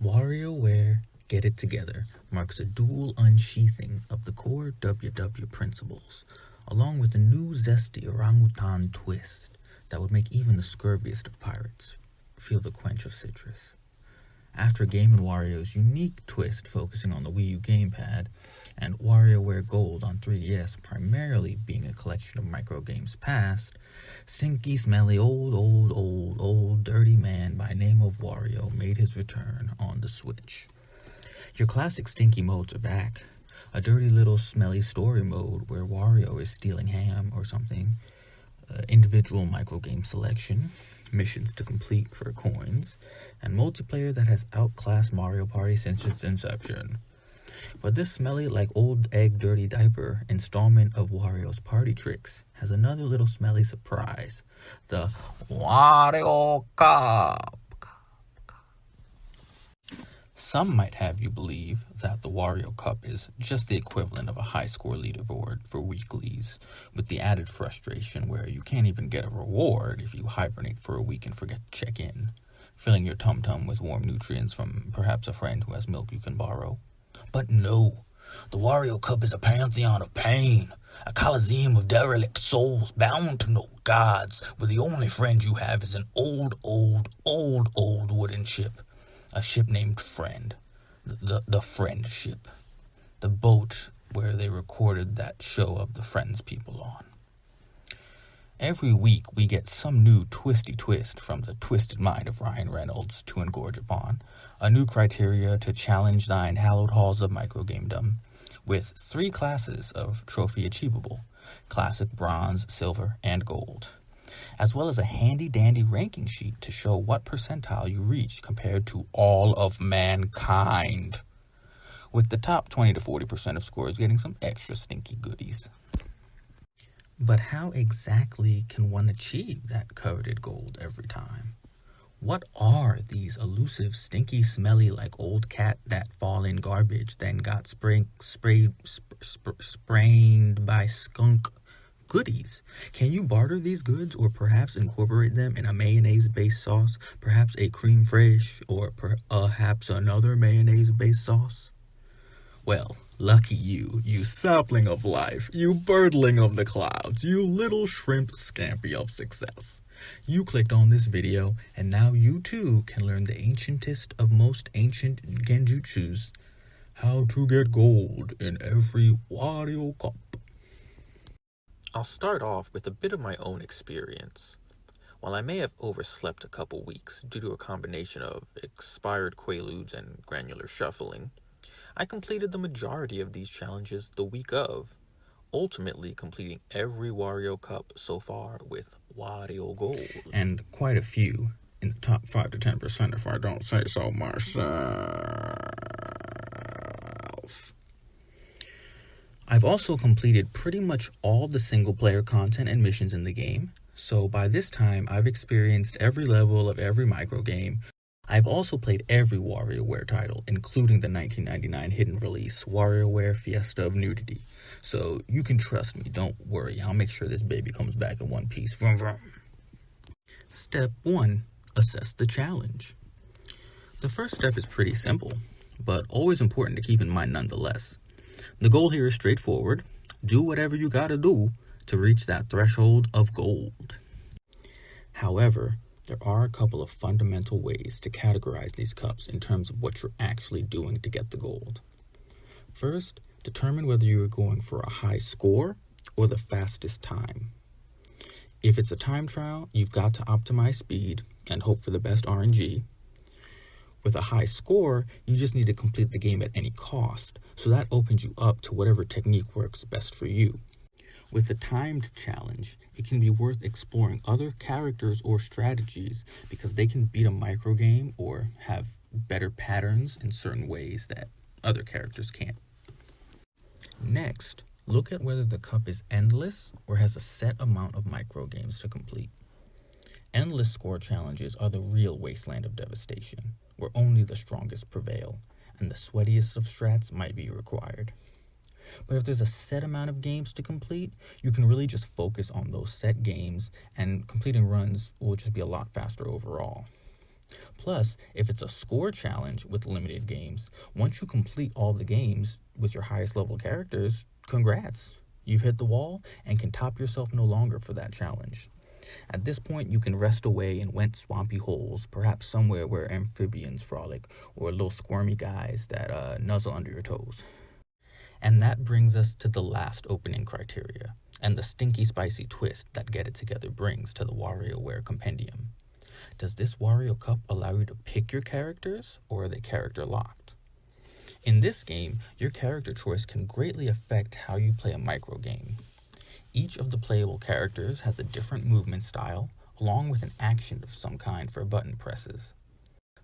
WarioWare Get It Together marks a dual unsheathing of the core WW principles, along with a new zesty orangutan twist that would make even the scurviest of pirates feel the quench of citrus. After Game & Wario's unique twist focusing on the Wii U gamepad, and WarioWare Gold on 3DS primarily being a collection of micro games past, stinky, smelly, old dirty man by name of Wario made his return on the Switch. Your classic stinky modes are back. A dirty little smelly story mode where Wario is stealing ham or something, individual micro game selection, missions to complete for coins, and multiplayer that has outclassed Mario Party since its inception. But this smelly like old egg dirty diaper installment of Wario's party tricks has another little smelly surprise. The Wario Cup. Some might have you believe that the Wario Cup is just the equivalent of a high score leaderboard for weeklies, with the added frustration where you can't even get a reward if you hibernate for a week and forget to check in, filling your tum-tum with warm nutrients from perhaps a friend who has milk you can borrow. But no, the Wario Cup is a pantheon of pain, a coliseum of derelict souls bound to no gods, where the only friend you have is an old wooden ship. A ship named Friend, the Friend ship, the boat where they recorded that show of the Friends people on. Every week we get some new twisty twist from the twisted mind of Ryan Reynolds to engorge upon, a new criteria to challenge thine hallowed halls of microgamedom, with 3 classes of trophy achievable, classic, bronze, silver, and gold, as well as a handy-dandy ranking sheet to show what percentile you reach compared to all of mankind, with the top 20 to 40% of scores getting some extra stinky goodies. But how exactly can one achieve that coveted gold every time? What are these elusive, stinky, smelly like old cat that fall in garbage then got sprained by skunk goodies? Can you barter these goods or perhaps incorporate them in a mayonnaise-based sauce, perhaps a creme fraiche, or perhaps another mayonnaise-based sauce? Well, lucky you sapling of life, you birdling of the clouds, you little shrimp scampi of success. You clicked on this video, and now you too can learn the ancientest of most ancient genjutsus, how to get gold in every Wario Cup. I'll start off with a bit of my own experience. While I may have overslept a couple weeks due to a combination of expired quaaludes and granular shuffling, I completed the majority of these challenges the week of, ultimately completing every Wario Cup so far with Wario Gold. And quite a few in the top 5 to 10% if I don't say so myself. I've also completed pretty much all the single-player content and missions in the game, so by this time I've experienced every level of every micro game. I've also played every WarioWare title, including the 1999 hidden release, WarioWare Fiesta of Nudity. So you can trust me, don't worry, I'll make sure this baby comes back in one piece. Vroom, vroom. Step 1. Assess the challenge. The first step is pretty simple, but always important to keep in mind nonetheless. The goal here is straightforward. Do whatever you gotta do to reach that threshold of gold. However, there are a couple of fundamental ways to categorize these cups in terms of what you're actually doing to get the gold. First, determine whether you are going for a high score or the fastest time. If it's a time trial, you've got to optimize speed and hope for the best RNG. With a high score, you just need to complete the game at any cost, so that opens you up to whatever technique works best for you. With a timed challenge, it can be worth exploring other characters or strategies because they can beat a micro game or have better patterns in certain ways that other characters can't. Next, look at whether the cup is endless or has a set amount of micro games to complete. Endless score challenges are the real wasteland of devastation, where only the strongest prevail, and the sweatiest of strats might be required. But if there's a set amount of games to complete, you can really just focus on those set games, and completing runs will just be a lot faster overall. Plus, if it's a score challenge with limited games, once you complete all the games with your highest level characters, congrats. You've hit the wall and can top yourself no longer for that challenge. At this point, you can rest away in wet, swampy holes, perhaps somewhere where amphibians frolic, or little squirmy guys that nuzzle under your toes. And that brings us to the last opening criteria, and the stinky spicy twist that Get It Together brings to the WarioWare compendium. Does this Wario Cup allow you to pick your characters, or are they character locked? In this game, your character choice can greatly affect how you play a microgame. Each of the playable characters has a different movement style, along with an action of some kind for button presses.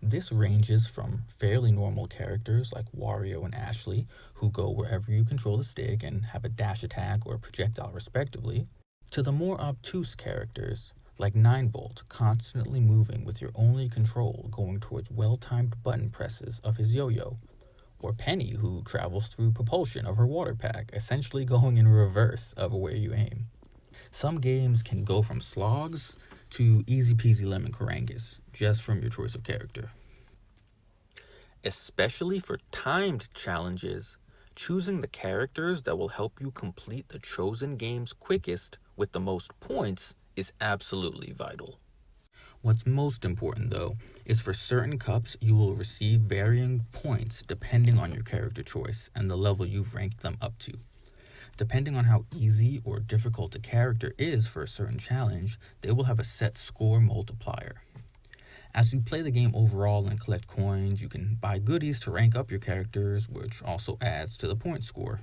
This ranges from fairly normal characters like Wario and Ashley, who go wherever you control the stick and have a dash attack or a projectile respectively, to the more obtuse characters like 9-Volt, constantly moving with your only control going towards well-timed button presses of his yo-yo, or Penny, who travels through propulsion of her water pack, essentially going in reverse of where you aim. Some games can go from slogs to easy peasy lemon meringues, just from your choice of character. Especially for timed challenges, choosing the characters that will help you complete the chosen games quickest with the most points is absolutely vital. What's most important, though, is for certain cups you will receive varying points depending on your character choice and the level you've ranked them up to. Depending on how easy or difficult a character is for a certain challenge, they will have a set score multiplier. As you play the game overall and collect coins, you can buy goodies to rank up your characters, which also adds to the point score.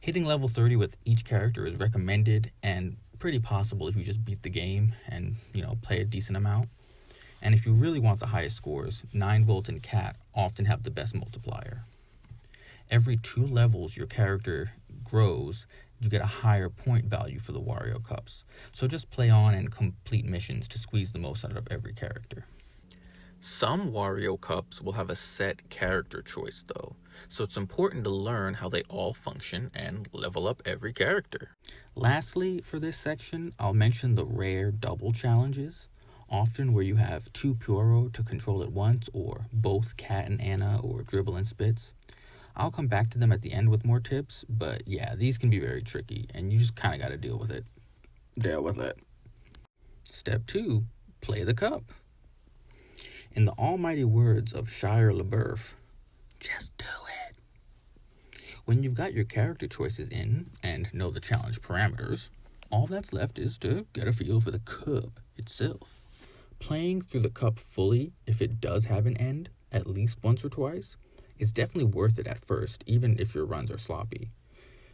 Hitting level 30 with each character is recommended and pretty possible if you just beat the game and, play a decent amount. And if you really want the highest scores, 9-Volt and Cat often have the best multiplier. Every 2 levels your character grows, you get a higher point value for the Wario Cups. So just play on and complete missions to squeeze the most out of every character. Some Wario Cups will have a set character choice though, so it's important to learn how they all function and level up every character. Lastly, for this section, I'll mention the rare double challenges, often where you have 2 Pyro to control at once, or both Cat and Anna, or Dribble and Spitz. I'll come back to them at the end with more tips, but yeah, these can be very tricky, and you just kind of got to deal with it. Step 2, play the cup. In the almighty words of Shia LaBeouf, just do it. When you've got your character choices in and know the challenge parameters, all that's left is to get a feel for the cup itself. Playing through the cup fully, if it does have an end, at least once or twice, is definitely worth it at first, even if your runs are sloppy.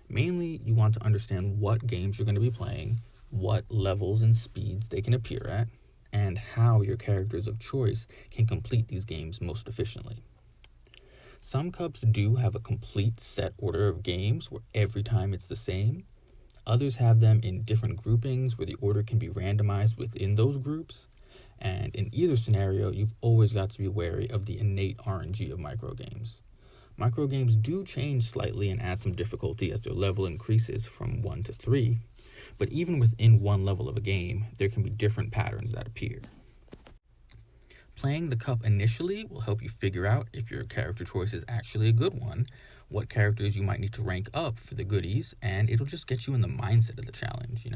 Mainly, you want to understand what games you're going to be playing, what levels and speeds they can appear at, and how your characters of choice can complete these games most efficiently. Some cups do have a complete set order of games where every time it's the same. Others have them in different groupings where the order can be randomized within those groups. And in either scenario, you've always got to be wary of the innate RNG of microgames. Microgames do change slightly and add some difficulty as their level increases from 1 to 3, but even within one level of a game, there can be different patterns that appear. Playing the cup initially will help you figure out if your character choice is actually a good one, what characters you might need to rank up for the goodies, and it'll just get you in the mindset of the challenge,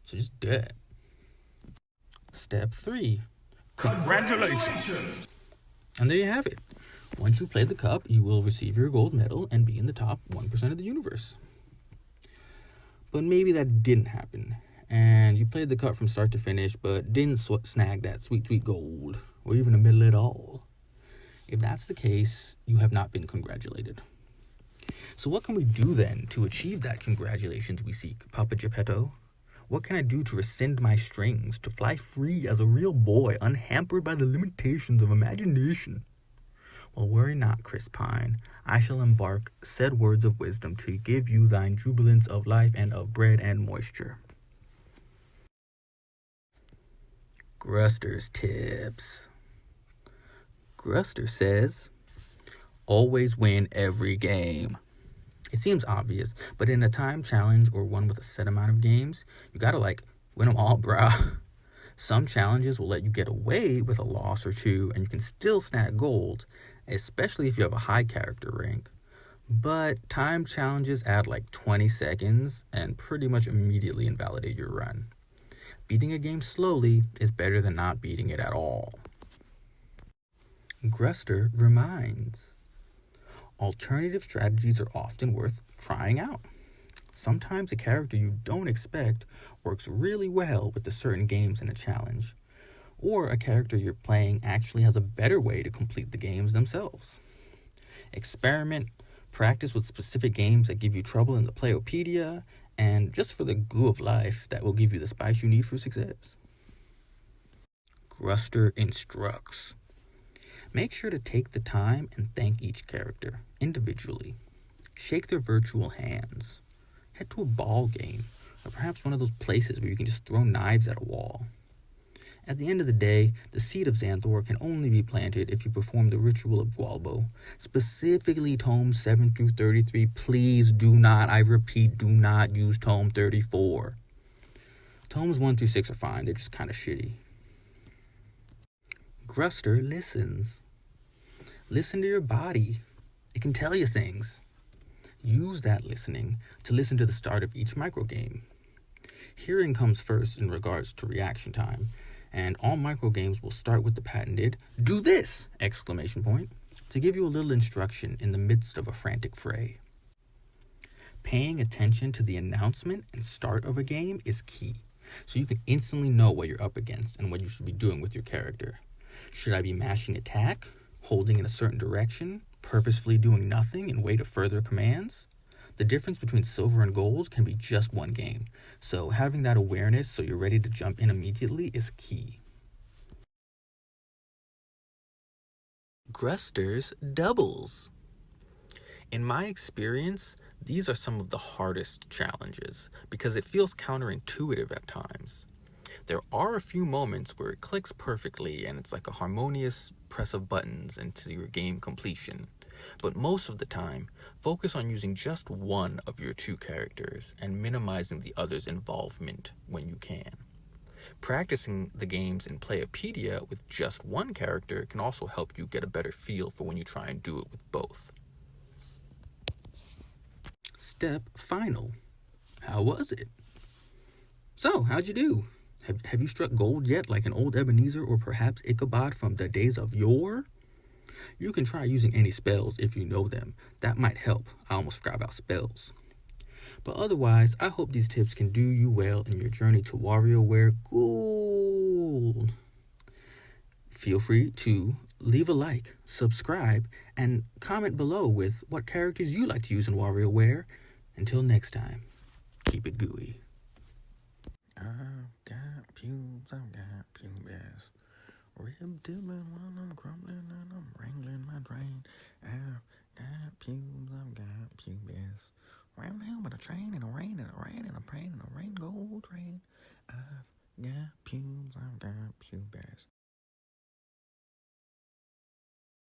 So just do it. Step 3. Congratulations! And there you have it. Once you play the cup, you will receive your gold medal and be in the top 1% of the universe. But maybe that didn't happen, and you played the cup from start to finish, but didn't snag that sweet, sweet gold, or even a medal at all. If that's the case, you have not been congratulated. So what can we do then to achieve that congratulations we seek, Papa Geppetto? What can I do to rescind my strings, to fly free as a real boy, unhampered by the limitations of imagination? Well, worry not, Chris Pine. I shall embark said words of wisdom to give you thine jubilance of life and of bread and moisture. Gruster's tips. Gruster says, always win every game. It seems obvious, but in a time challenge or one with a set amount of games, you gotta win them all, brah. Some challenges will let you get away with a loss or two and you can still snag gold, especially if you have a high character rank. But time challenges add like 20 seconds and pretty much immediately invalidate your run. Beating a game slowly is better than not beating it at all. Gruster reminds. Alternative strategies are often worth trying out. Sometimes a character you don't expect works really well with the certain games in a challenge, or a character you're playing actually has a better way to complete the games themselves. Experiment, practice with specific games that give you trouble in the Playopedia, and just for the goo of life that will give you the spice you need for success. Gruster instructs. Make sure to take the time and thank each character individually. Shake their virtual hands. Head to a ball game, or perhaps one of those places where you can just throw knives at a wall. At the end of the day, the seed of Xanthor can only be planted if you perform the ritual of Gualbo, specifically Tome 7 through 33. Please do not, I repeat, do not use Tome 34. Tomes 1 through 6 are fine, they're just kind of shitty. Gruster listens. Listen to your body. It can tell you things. Use that listening to listen to the start of each microgame. Hearing comes first in regards to reaction time, and all microgames will start with the patented "do this!" exclamation point to give you a little instruction in the midst of a frantic fray. Paying attention to the announcement and start of a game is key, so you can instantly know what you're up against and what you should be doing with your character. Should I be mashing attack, holding in a certain direction, purposefully doing nothing in way to further commands? The difference between silver and gold can be just one game, so having that awareness so you're ready to jump in immediately is key. Gruster's doubles. In my experience, these are some of the hardest challenges because it feels counterintuitive at times. There are a few moments where it clicks perfectly and it's like a harmonious press of buttons into your game completion. But most of the time, focus on using just one of your two characters and minimizing the other's involvement when you can. Practicing the games in Playopedia with just one character can also help you get a better feel for when you try and do it with both. Step final. How was it? So, how'd you do? Have you struck gold yet like an old Ebenezer or perhaps Ichabod from the days of yore? You can try using any spells if you know them. That might help. I almost forgot about spells. But otherwise, I hope these tips can do you well in your journey to WarioWare Gold. Feel free to leave a like, subscribe, and comment below with what characters you like to use in WarioWare. Until next time, keep it gooey. I've got pubes, I've got pubes. Rib dibbling while I'm crumbling and I'm wrangling my drain. I've got pubes, I've got pubes. Round the hill with a train and a rain and a rain and a pain and a rain gold train. I've got pubes,